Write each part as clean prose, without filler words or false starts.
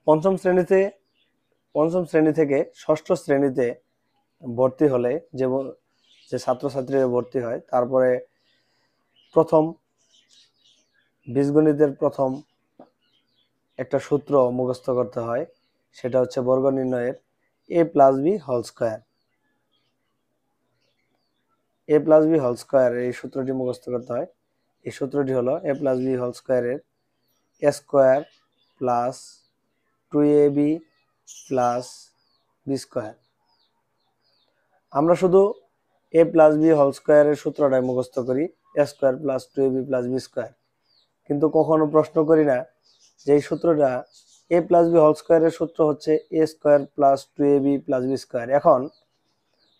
পঞ্চম শ্রেণীতে পঞ্চম শ্রেণী থেকে ষষ্ঠ শ্রেণীতে ভর্তি হলে যে ছাত্রছাত্রীরা ভর্তি হয়, তারপরে প্রথম বীজগণিতের প্রথম একটা সূত্র মুখস্থ করতে হয়, সেটা হচ্ছে বর্গ নির্ণয়ের a plus B whole square. a plus B whole square এই সূত্রটি মুখস্থ করতে হয়। এই সূত্রটি হলো a প্লাস বি হোল স্কয়ারের a square plus 2ab plus b square. আমরা শুধু a প্লাস বি হোল স্কয়ারের সূত্রটাই মুখস্থ করি, a square plus 2ab plus b square, কিন্তু কখনো প্রশ্ন করি না যে এই সূত্রটা a প্লাস বি হোল স্কয়ারের সূত্র হচ্ছে a square plus 2ab plus b square. এখন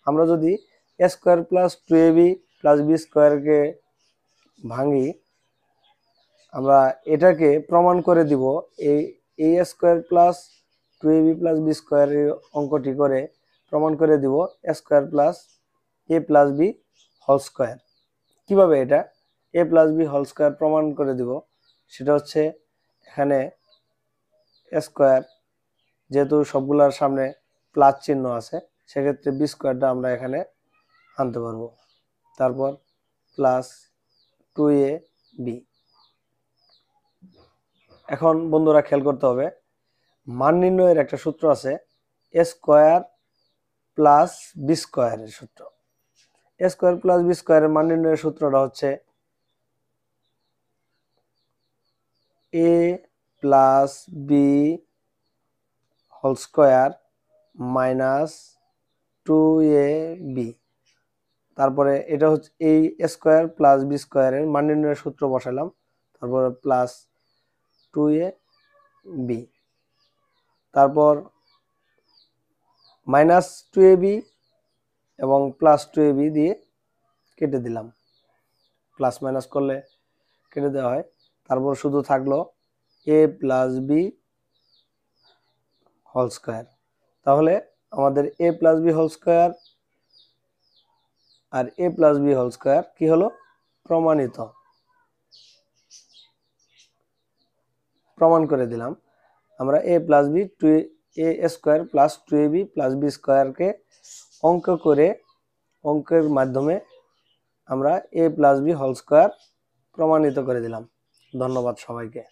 আমরা যদি a square plus 2ab plus b স্কয়ারকে ভাঙি, আমরা এটাকে প্রমাণ করে দিব এই a square plus 2ab plus B স্কয়ারের অঙ্কটি করে প্রমাণ করে দিব a square plus a plus B whole square. কিভাবে এটা a plus B whole square প্রমাণ করে দিব, সেটা হচ্ছে এখানে a স্কয়ার, যেহেতু সবগুলোর সামনে প্লাস চিহ্ন আছে, সেক্ষেত্রে বি স্কয়ারটা আমরা এখানে আনতে পারবো। তারপর প্লাস 2ab। এখন বন্ধুরা খেয়াল করতে হবে, মান নির্ণয়ের একটা সূত্র আছে a স্কয়ার প্লাস বি স্কয়ারের সূত্র। a স্কয়ার প্লাস বি স্কয়ারের মান নির্ণয়ের সূত্রটা হচ্ছে a plus B whole square minus 2ab। তারপরে এটা হচ্ছে এই a স্কয়ার প্লাস বি স্কয়ারের মান নির্ণয়ের সূত্র বসালাম, তারপরে প্লাস 2ab, তারপর মাইনাস 2ab এবং প্লাস 2ab দিয়ে কেটে দিলাম, প্লাস মাইনাস করলে কেটে দেওয়া হয়। তারপর শুধু থাকলো a plus B whole square. তাহলে আমাদের a plus B whole square আর a plus B whole square কি হলো? প্রমাণিত। প্রমাণ করে দিলাম। আমরা a plus b a square plus 2ab plus b স্কয়ারকে অঙ্কের মাধ্যমে আমরা a plus B whole square প্রমাণিত করে দিলাম। ধন্যবাদ সবাইকে।